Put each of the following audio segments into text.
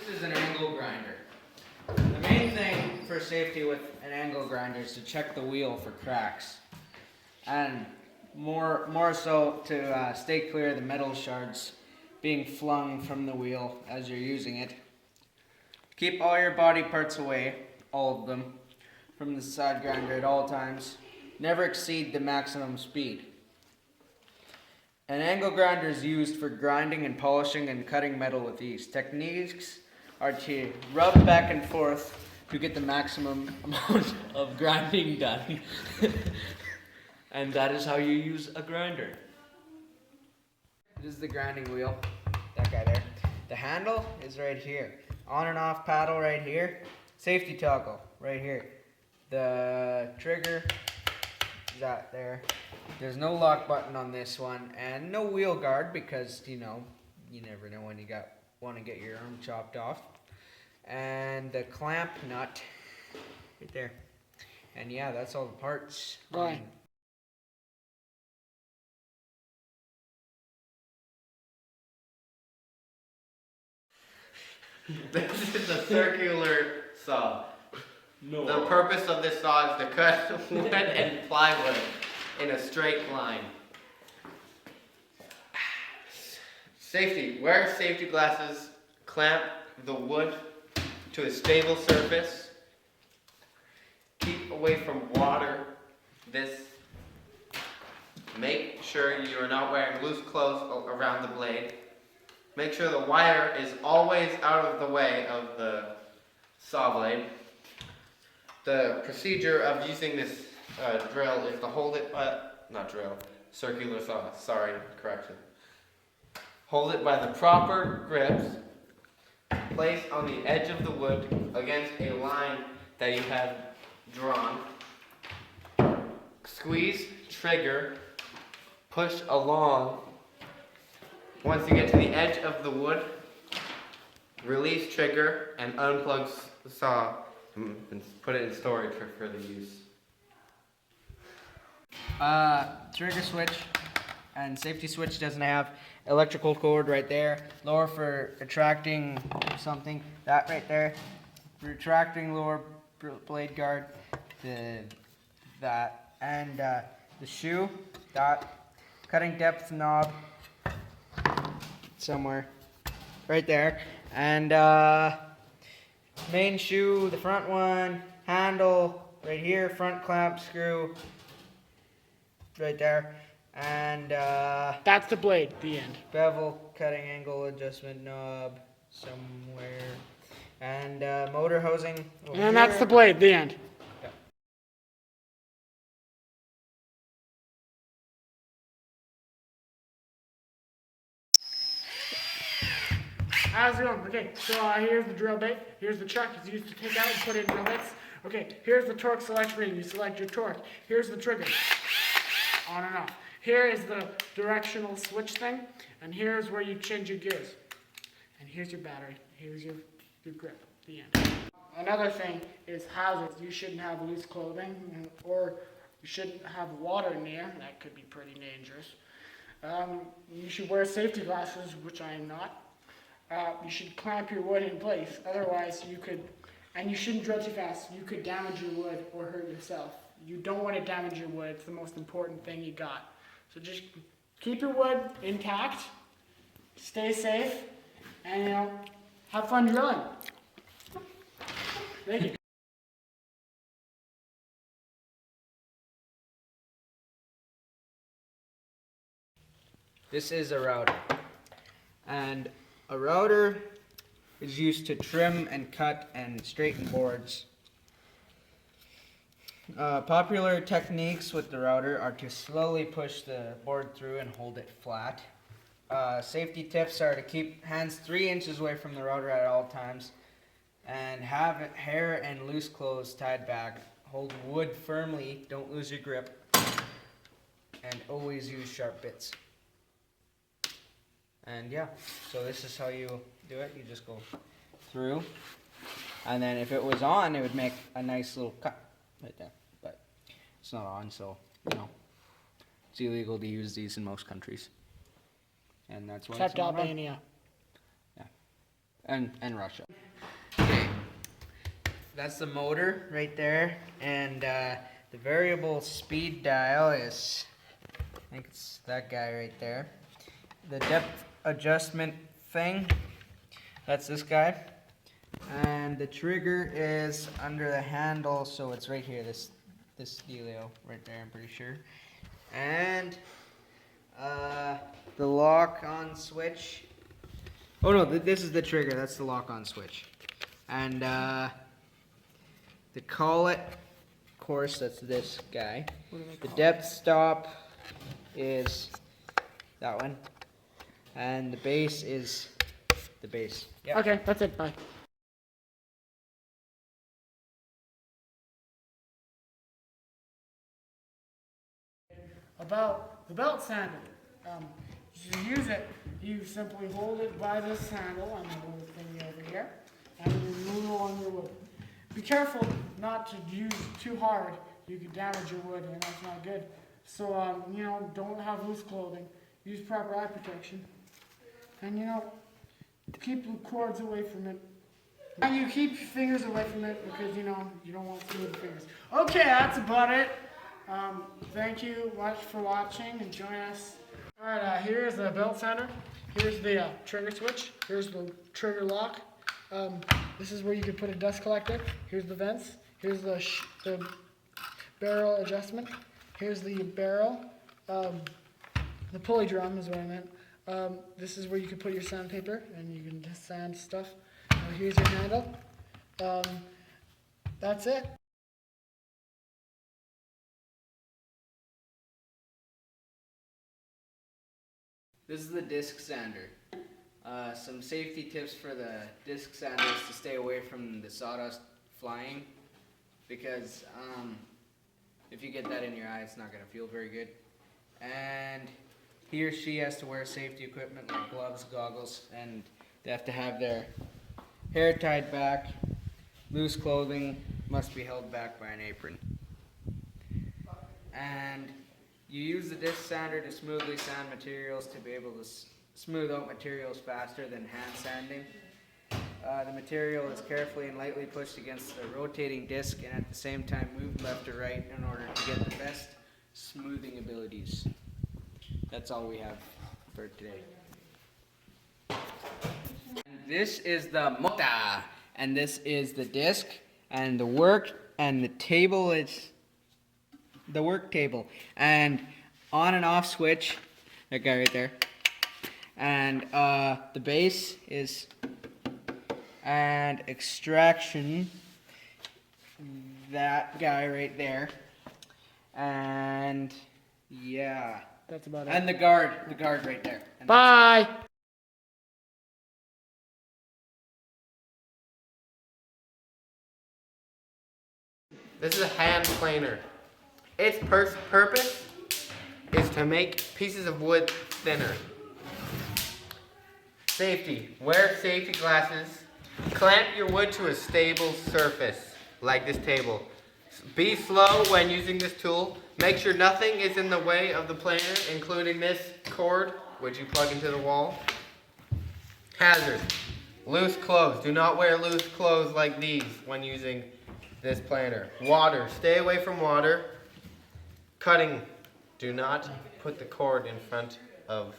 This is an angle grinder. The main thing for safety with an angle grinder is to check the wheel for cracks. And more so to stay clear of the metal shards being flung from the wheel as you're using it. Keep all your body parts away, all of them, from the side grinder at all times. Never exceed the maximum speed. An angle grinder is used for grinding and polishing and cutting metal with ease. Techniques are to rub back and forth to get the maximum amount of grinding done. And that is how you use a grinder. This is the grinding wheel, that guy there. The handle is right here. On and off paddle right here. Safety toggle right here. The trigger is that there. There's no lock button on this one, and no wheel guard because, you know, you never know when you want to get your arm chopped off. And the clamp nut right there. And yeah, that's all the parts. Right. This is a circular saw. No. The purpose of this saw is to cut wood and plywood in a straight line. Safety. Wear safety glasses. Clamp the wood to a stable surface. Keep away from water. Make sure you are not wearing loose clothes around the blade. Make sure the wire is always out of the way of the saw blade. The procedure of using this drill is to hold it by, circular saw, sorry, correction. Hold it by the proper grips, place on the edge of the wood against a line that you have drawn. Squeeze, trigger, push along. Once you get to the edge of the wood, release trigger and unplug the saw and put it in storage for further use. Trigger switch and safety switch doesn't have electrical cord right there. Lower for retracting something. That right there. Retracting lower blade guard. That and the shoe. That cutting depth knob. Somewhere right there, and main shoe, the front one, handle right here, front clamp screw right there, and That's the blade, the end. bevel cutting angle adjustment knob somewhere, and motor housing over And that's here. the blade, the end. How's it going? Okay, so here's the drill bit. Here's the chuck. It's used to take out and put in drill bits. Okay, here's the torque select ring. You select your torque. Here's the trigger. On and off. Here is the directional switch thing. And here's where you change your gears. And here's your battery. Here's your grip. The end. Another thing is hazards. You shouldn't have loose clothing, or you shouldn't have water near. That could be pretty dangerous. You should wear safety glasses, which I am not. You should clamp your wood in place, otherwise and you shouldn't drill too fast. You could damage your wood or hurt yourself. You don't want to damage your wood. It's the most important thing you got. So just keep your wood intact, stay safe, and have fun drilling. Thank you. This is a router, and a router is used to trim and cut and straighten boards. Popular techniques with the router are to slowly push the board through and hold it flat. Safety tips are to keep hands 3 inches away from the router at all times, and have hair and loose clothes tied back. Hold wood firmly, don't lose your grip, and always use sharp bits. And yeah, so this is how you do it. You just go through, and then if it was on, it would make a nice little cut right there. But it's not on, so it's illegal to use these in most countries, and that's why Except it's not on. Albania. Yeah, and Russia. Okay, that's the motor right there, and the variable speed dial is, I think it's that guy right there. The depth adjustment thing, that's this guy. And the trigger is under the handle, so it's right here, this dealio right there, I'm pretty sure. And the lock on switch. Oh no, this is the trigger, that's the lock on switch. And the collet, of course, that's this guy. The depth stop is that one. And the base is the base. Yep. Okay, that's it. Bye. About the belt sander. To use it, you simply hold it by this handle on the little thingy over here, and you move on your wood. Be careful not to use too hard. You can damage your wood, and that's not good. So, you know, don't have loose clothing. Use proper eye protection. And, you know, keep the cords away from it. And you keep your fingers away from it because, you know, you don't want to move the fingers. Okay, that's about it. Thank you much for watching and join us. Alright, here's the belt sander. Here's the trigger switch. Here's the trigger lock. This is where you can put a dust collector. Here's the vents. Here's the barrel adjustment. Here's the barrel. The pulley drum is what I meant. This is where you can put your sandpaper and you can just sand stuff. Here's your handle. That's it. This is the disc sander. Some safety tips for the disc sander is to stay away from the sawdust flying, because if you get that in your eye, it's not going to feel very good. And he or she has to wear safety equipment like gloves, goggles, and they have to have their hair tied back. Loose clothing must be held back by an apron. And you use the disc sander to smoothly sand materials to be able to smooth out materials faster than hand sanding. The material is carefully and lightly pushed against the rotating disc and at the same time moved left or right in order to get the best smoothing abilities. That's all we have for today. And this is the motor, and this is the disc, and the work, and the table is the work table, and on and off switch, that guy right there, and the base is, and extraction, that guy right there, and yeah, That's about it. and the guard right there. And Bye. This is a hand planer. Its purpose is to make pieces of wood thinner. Safety. Wear safety glasses. Clamp your wood to a stable surface, like this table. Be slow when using this tool. Make sure nothing is in the way of the planer, including this cord, which you plug into the wall. Hazard. Loose clothes. Do not wear loose clothes like these when using this planer. Water. Stay away from water. Cutting. Do not put the cord in front of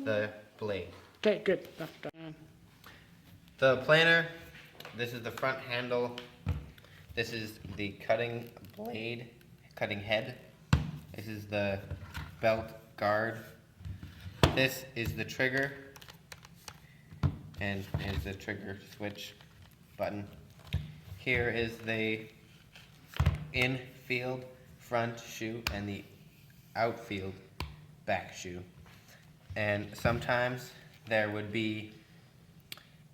the blade. Okay, good. That's done. The planer, this is the front handle. This is the cutting blade, cutting head. This is the belt guard. This is the trigger. And is the trigger switch button. Here is the infield front shoe and the outfield back shoe. And sometimes there would be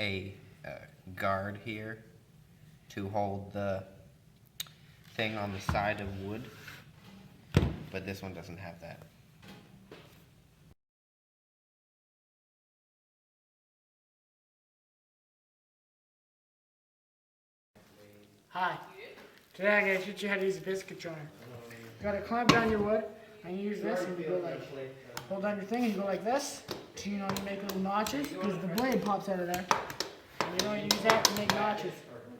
a guard here to hold the thing on the side of wood, but this one doesn't have that. Hi. Today I'm going to teach you how to use a biscuit joiner. You got to clamp down your wood and you use this and you go like, hold down your thing and you go like this. So, you know, you make little notches because the blade pops out of there. use that to make notches.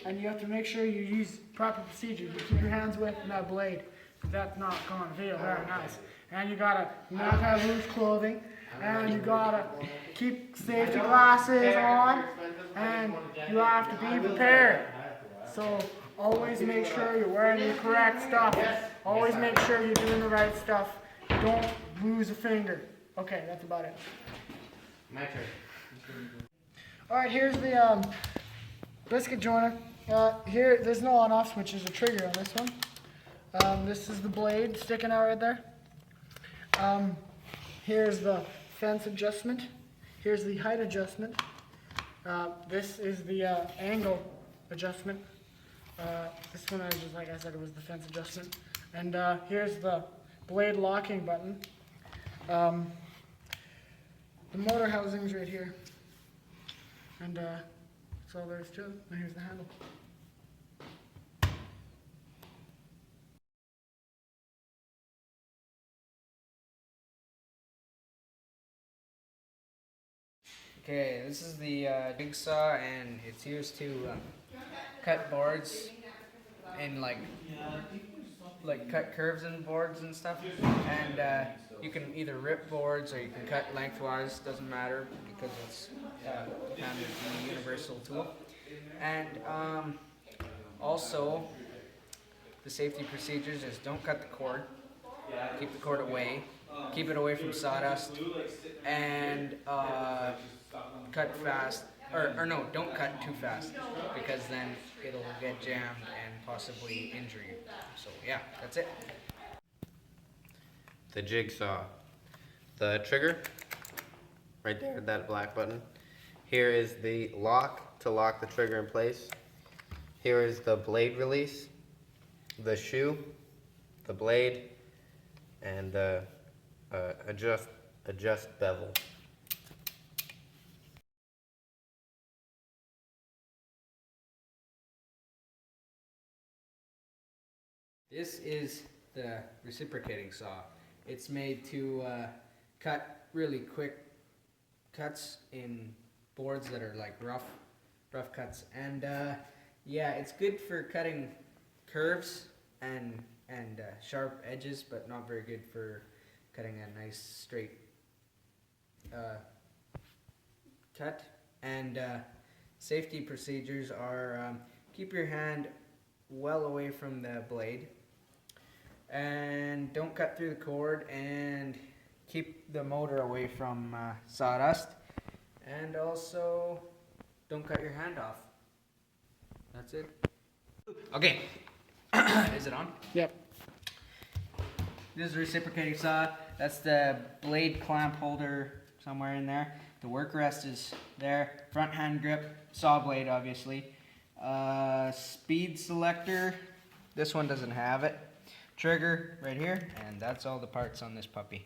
And you have to make sure you use proper procedure. You keep your hands away from that blade. That's not going to feel very nice. And you gotta not have loose clothing. And you gotta keep safety glasses on. And you have to be prepared. So always make sure you're wearing the correct stuff. Always make sure you're doing the right stuff. Don't lose a finger. Okay, that's about it. My turn. Alright, here's the biscuit joiner. Here, there's no on-off switch, there's a trigger on this one. This is the blade sticking out right there. Here's the fence adjustment. Here's the height adjustment. This is the angle adjustment. This one, like I said, it was the fence adjustment. And here's the blade locking button. The motor housing's right here. And that's all there is to it. And here's the handle. Okay, this is the jigsaw, and it's used to cut boards and like cut curves in boards and stuff. And you can either rip boards or you can cut lengthwise. Doesn't matter because it's kind of a universal tool. And also, the safety procedures is don't cut the cord. Keep the cord away. Keep it away from sawdust. And cut fast. Or no, don't cut too fast because then it'll get jammed and possibly injure you. So yeah, that's it. The jigsaw. The trigger, right there, that black button. Here is the lock to lock the trigger in place. Here is the blade release, the shoe, the blade, and the adjust bevel. This is the reciprocating saw. It's made to cut really quick cuts in boards that are like rough cuts. And yeah, it's good for cutting curves and sharp edges, but not very good for cutting a nice straight cut. And safety procedures are keep your hand well away from the blade, and don't cut through the cord, and keep the motor away from sawdust, and also don't cut your hand off. That's it. Okay. Is it on? Yep. This is a reciprocating saw. That's the blade clamp holder somewhere in there. The work rest is there. Front hand grip, saw blade obviously. Speed selector. This one doesn't have it. Trigger right here, and that's all the parts on this puppy.